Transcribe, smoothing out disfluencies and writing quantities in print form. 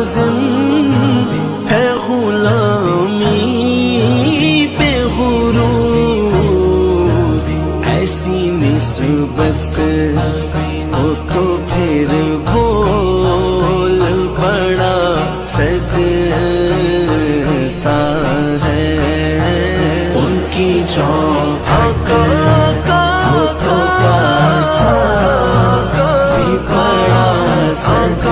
لازم ہے غلامی پہ غرور، ایسی نسبت ہو تو پھر بول بڑا سجتا ہے، ان کی چوکھٹ ہو تو کاسا بھی بڑا سجتا